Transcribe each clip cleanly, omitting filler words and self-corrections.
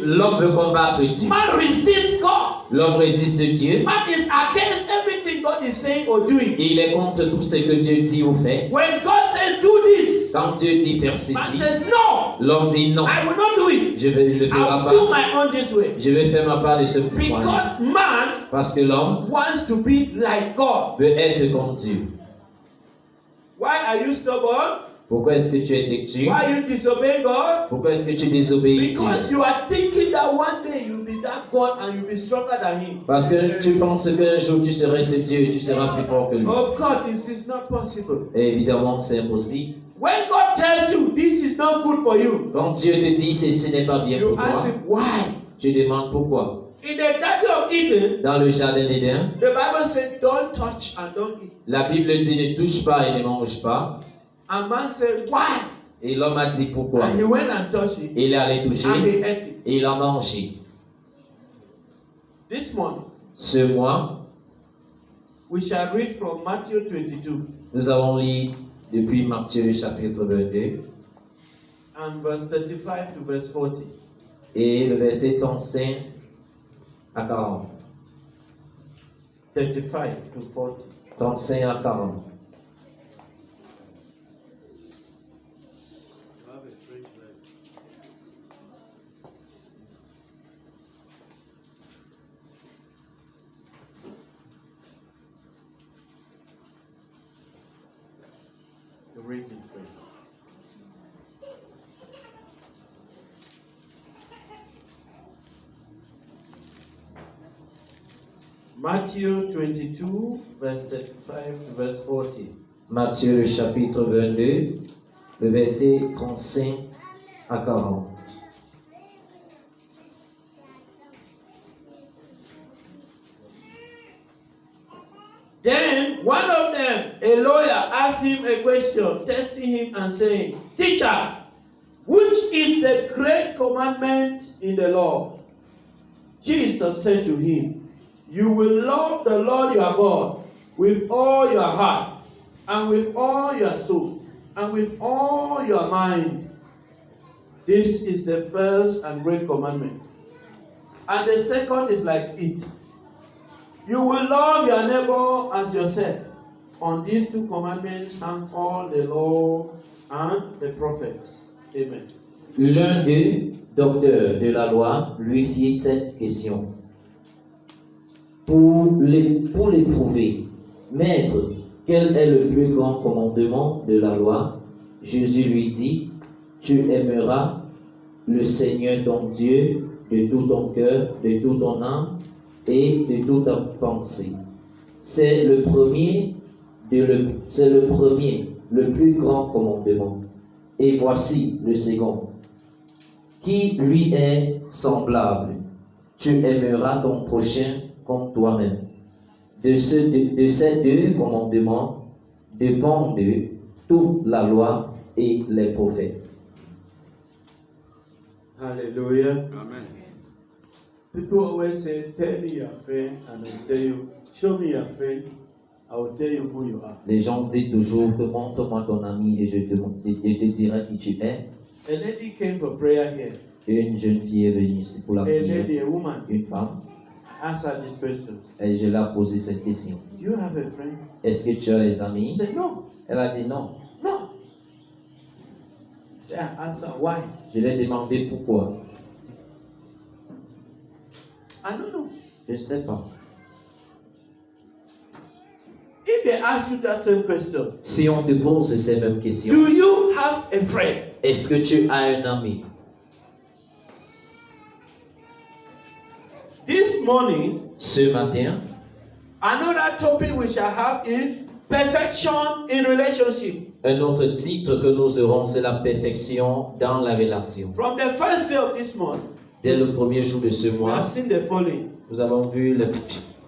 l'homme veut combattre Dieu. Man resists God. L'homme résiste Dieu. Man is against everything God is saying or doing. Il est contre tout ce que Dieu dit ou fait. When God says do this, Quand Dieu dit faire man ceci, says no. l'homme dit non. I will not do it. Je ne le ferai I'll do pas. my own this way. Je vais faire ma part de ce point. Because man Parce que l'homme wants to be like God. veut être comme Dieu. Why are you stubborn? Pourquoi est-ce que tu es têtu? Why are you disobeying God? Pourquoi est-ce que tu désobéis Because Dieu? you are thinking that one day you'll be that God and you'll be stronger than Him. Parce que tu penses qu'un jour tu serais ce Dieu et tu seras plus fort que lui. Of course, this is not possible. Et évidemment, c'est impossible. When God tells you this is not good for you, Quand Dieu te dit ceci n'est pas bien you pour ask toi, Him why. tu demandes pourquoi. In the Garden of Eden, Dans le jardin d'Éden, the Bible said, "Don't touch and don't eat." la Bible dit ne touche pas et ne mange pas. And man said, "Why?" Et l'homme a dit pourquoi. And he went and touched it, Et il est allé toucher and he ate it. et il a mangé. This morning, Ce mois, we shall read from Matthew 22 nous avons lu depuis Matthieu chapitre 22 and verse 35 to verse 40. et le verset 35 à 40. 35 to 40. 35 à 40. The reading phrase. Matthew 22, verse 35 to verse 40. Matthieu le chapitre 22, le verset 35 à 40. Then one of them, a lawyer, asked him a question, testing him and saying, "Teacher, which is the great commandment in the law?" Jesus said to him, "You will love the Lord your God with all your heart, and with all your soul, and with all your mind. This is the first and great commandment. And the second is like it. You will love your neighbor as yourself. On these two commandments hang all the law and the prophets." Amen. L'un d'eux, docteur de la loi, lui fit cette question. Pour l'éprouver, Maître, quel est le plus grand commandement de la loi? Jésus lui dit, tu aimeras le Seigneur ton Dieu de tout ton cœur, de toute ton âme et de toute ta pensée. C'est le premier, le plus grand commandement. Et voici le second, qui lui est semblable. Tu aimeras ton prochain comme toi-même. De ces deux commandements dépendent toute la loi et les prophètes. Hallelujah. Amen. People always say, "Tell me your friend, and I'll tell you. Show me your friend, I will tell you who you are." Les gens disent toujours que montre-moi ton ami et je te dirai qui tu es. A lady came for prayer here. Une jeune fille est venue ici pour la A prière. lady, a woman, Une femme. answered this question. Et je lui ai posé cette question. Do you have a friend? Est-ce que tu as des She amis? said, "No, Elle a dit non. no." Then I answered, "Why?" Je lui ai demandé pourquoi. I don't know. Je ne sais pas. If they ask you that same question, Si on te pose ces mêmes questions, do you have a friend? est-ce que tu as un ami? This morning, Ce matin, another topic we shall have is perfection in relationship. un autre titre que nous aurons, c'est la perfection dans la relation. From the first day of this month, Dès le premier jour de ce we mois, have seen the following. nous avons vu le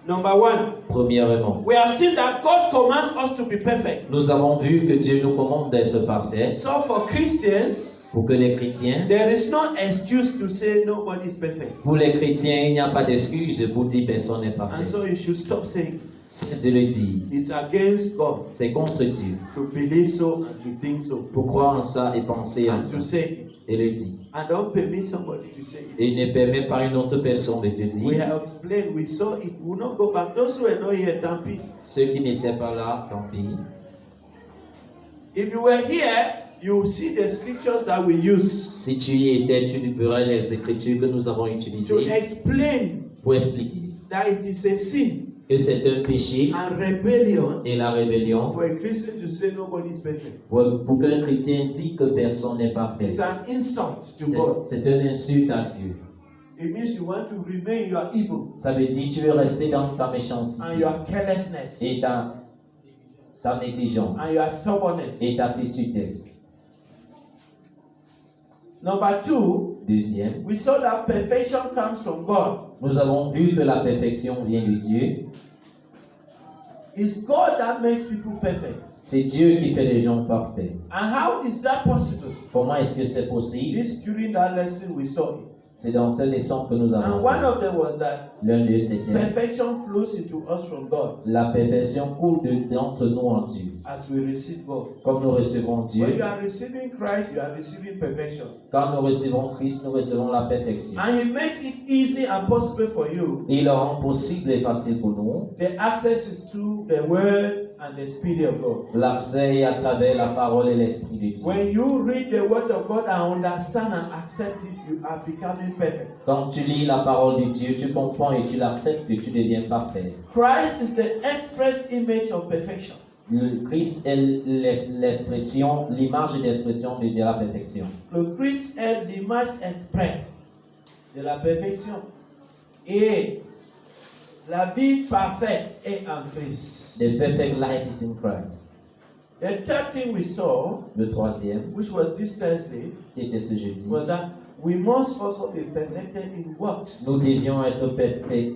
Number one, premièrement. we have seen that God commands us to be perfect. Nous avons vu que Dieu nous commande d'être parfaits. So for Christians, Pour que les chrétiens, there is no excuse to say nobody is perfect. pour les chrétiens, il n'y a pas d'excuse pour dire personne n'est And parfait. so you should stop saying Cesse de le dire. it's against God C'est contre Dieu. to believe so and to think so Pour croire en ça et penser en and ça. to say it. Et le dire. and don't permit somebody to say it. et ne permet pas à une autre personne de te We dire. have explained, we saw it, we will not go back. Those who were not here, tant pis. Ceux qui n'étaient pas là, tant pis. If you were here, you will see the scriptures that we use Si tu y étais, tu verrais les écritures que nous avons to utilisées explain pour expliquer that it is a sin que c'est un péché and rebellion et la rébellion for a Christian to say nobody is perfect. pour qu'un chrétien dise que personne n'est parfait. It's an insult to God. C'est une insulte à Dieu. It means you want to remain your evil Ça veut dire que tu veux rester dans ta méchanceté and your carelessness et ta négligence and your stubbornness. et ta têtudesse. Number 2, Deuxième, we saw that perfection comes from God. nous avons vu que la perfection vient de Dieu. It's God that makes people perfect. C'est Dieu qui fait les gens parfaits. And how is that possible? Comment est-ce que c'est possible? This during that lesson we saw it. C'est dans cette leçon que nous And avons one vu. of them was that L'un d'eux, c'était perfection flows into us from God la perfection coule d'entre nous en Dieu. as we receive God. Comme nous recevons When Dieu, you are receiving Christ, you are receiving perfection. quand nous recevons Christ, nous recevons la perfection. And He makes it easy and possible for you. Et il le rend possible et facile pour nous. The access is to the Word and the Spirit of God. L'accès est à travers la parole et l'Esprit de Dieu. When you read the Word of God and understand and accept it, you are becoming perfect. Quand tu lis la parole de Dieu, tu comprends et tu l'acceptes et tu deviens parfait. Christ is the express image of perfection. Le Christ est l'expression, l'image et l'expression de la perfection. Le Christ est l'image express de la perfection. Et la vie parfaite est en Christ. The perfect life is in Christ. The third thing we saw, Le troisième, which was this Thursday, qui était ce jeudi, was that we must also be perfected in works, nous devions être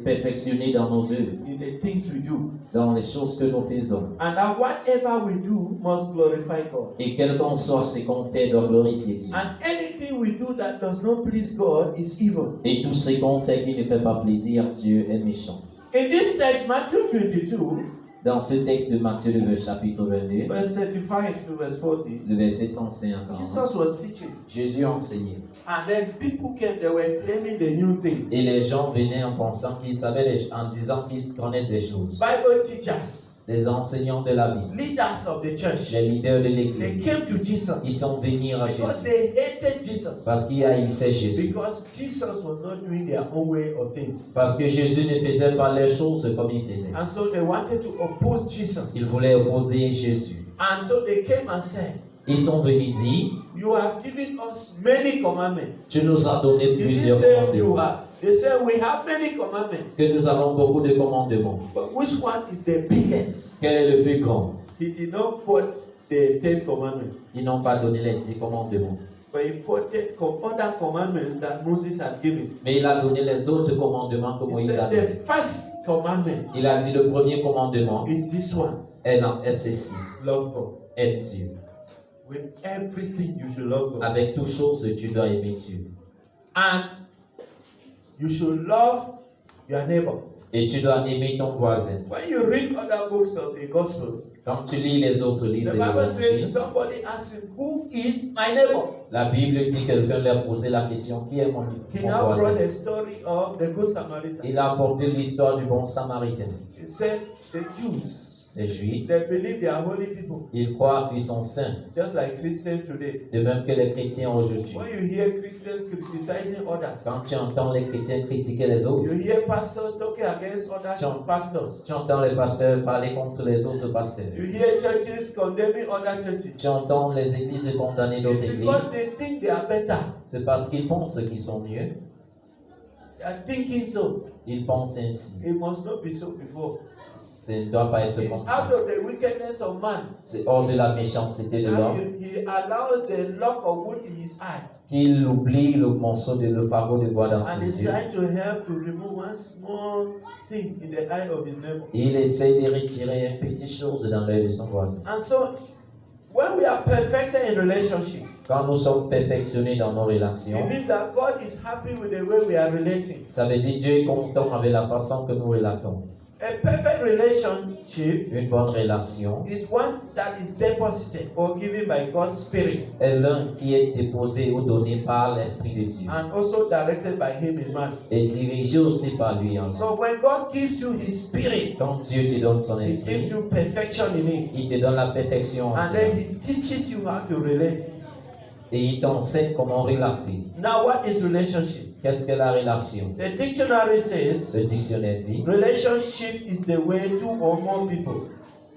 perfectionnés dans nos œuvres, in the things we do. dans les choses que nous faisons. And that whatever we do must glorify God. Et quel qu'en soit ce qu'on fait doit glorifier Dieu. And anything we do that does not please God is evil. Et tout ce qu'on fait qui ne fait pas plaisir, Dieu est méchant. In this text, Matthew 22, Dans ce texte de Matthieu, le chapitre 22, verse 35 to verse 40, le verset 35 à 40, Jesus was teaching. Jésus enseignait. And then people came, they were claiming the new things. Et les gens venaient en pensant qu'ils savaient, en disant qu'ils connaissent des choses. Bible teachers, Les enseignants de la Bible, leaders of the church, les leaders de they l'Église, came to Jesus qui sont venus à because Jésus. they hated Jesus. Parce qu'ils haïssaient Jésus. Because Jesus was not doing their own way of things. Parce que Jésus ne faisait pas les choses comme il faisait. And so they wanted to oppose Ils Jesus. voulaient opposer Jésus. And so they came and said, Ils sont venus dire, you have given us many commandments. tu nous as donné He didn't plusieurs say you commandements. have. They said we have many commandments. Que nous avons beaucoup de commandements. But which one is the biggest? Quel est le plus grand? He did not quote the 10 commandments. Ils n'ont pas donné les 10 commandements. But he quoted other commandments that Moses had given. Mais il a donné les autres commandements que He Moïse a said the donnés. first commandment Il a dit le premier commandement is this one. est ceci. Love God. Aime Dieu. With everything you should love God. Avec toutes choses, tu dois aimer Dieu. And you should love your neighbor. Et tu dois aimer ton voisin. When you read other books of the gospel, Quand tu lis les autres the livres de Bible says l'Évangile, somebody asked him, who is my neighbor? la Bible dit quelqu'un leur posait la question, qui est mon He now brought voisin? the story of the Good Samaritan. Il a apporté l'histoire du bon Samaritain. He said the Jews, Les Juifs, they believe they are holy people, ils croient qu'ils sont saints, just like Christians today. de même que les chrétiens aujourd'hui. When you hear Christians criticizing others, Quand tu entends les chrétiens critiquer les autres, you hear pastors talking against other John. pastors. tu entends les pasteurs parler contre les autres pasteurs. You hear churches condemning other churches. Tu entends les églises condamner d'autres It's because églises. they think they are better. C'est parce qu'ils pensent qu'ils sont mieux. They are thinking so. Ils pensent ainsi. It must not be so before. Ça ne doit pas être comme It's ça. out of the wickedness of man. C'est hors de la méchanceté de Now l'homme he allows the lock of wood in his eye qu'il oublie le morceau de le fardeau de bois dans and ses is yeux. trying to help to remove one small thing in the eye of his neighbor. Et il essaie de retirer une petite chose dans l'œil de son voisin. And so, when we are perfected in relationship, Quand nous sommes perfectionnés dans nos it relations, means that God is happy with the way we are relating. ça veut dire Dieu est content avec la façon que nous relatons. A perfect relationship Une bonne relation is one that is deposited or given by God's Spirit est l'un qui est déposé ou donné par l'Esprit de Dieu and also directed by Him in man. et dirigé aussi par lui en So when God gives you His Spirit, Quand Dieu te donne son He gives esprit, you perfection in it. il te donne la perfection en And cela. then He teaches you how to relate. Et il t'enseigne comment relater. Now, what is relationship? Qu'est-ce que la relation? The dictionary says Le dictionnaire dit relationship is the way two or more people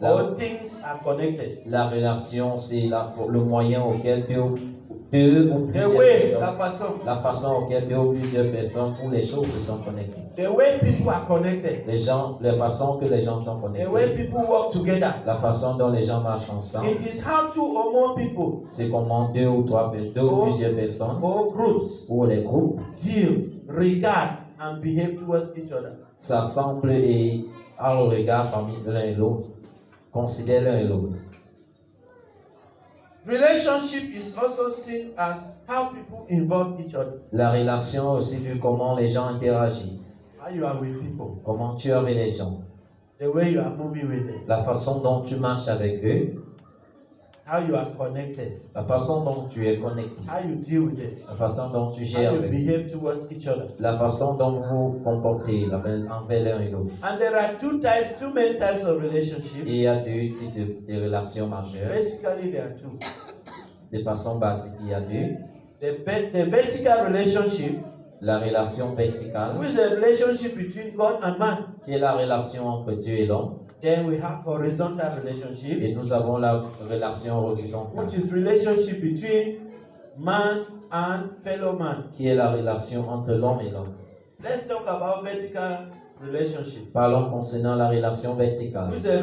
La- or things are connected. la relation, c'est le moyen auquel deux ou The plusieurs way, personnes, la façon. la façon auquel deux ou plusieurs personnes ou les choses se sont connectées. The way people are connected. La façon que les gens sont The way connectés, people work together. la façon dont les gens marchent ensemble, It is how two or more people c'est comment deux ou plusieurs personnes or groups ou les groupes deal, regard, and behave towards each other. s'assemblent et à le regard parmi l'un et l'autre, considèrent l'un et l'autre. Relationship is also seen as how people involve each other. La relation est aussi vue comment les gens interagissent, How you are with people. comment tu es avec les gens, The way you are moving with them. la façon dont tu marches avec eux, How you are connected. la façon dont tu es connecté, How you deal with them. la façon dont tu How gères you avec eux, behave towards each other. la façon dont vous vous comportez envers l'un et l'autre. And there are two main types of relationships. Et il y a deux types de relations majeures. Basically, there are two. De façon basique, il y a deux. The vertical relationship, La relation verticale, which is a relationship between God and man. qui est la relation entre Dieu et l'homme. Then we have horizontal relationship, Et nous avons la relation horizontale, which is relationship between man and fellow man. qui est la relation entre l'homme et l'homme. Let's talk about vertical relationship. Parlons concernant la relation verticale. Which is a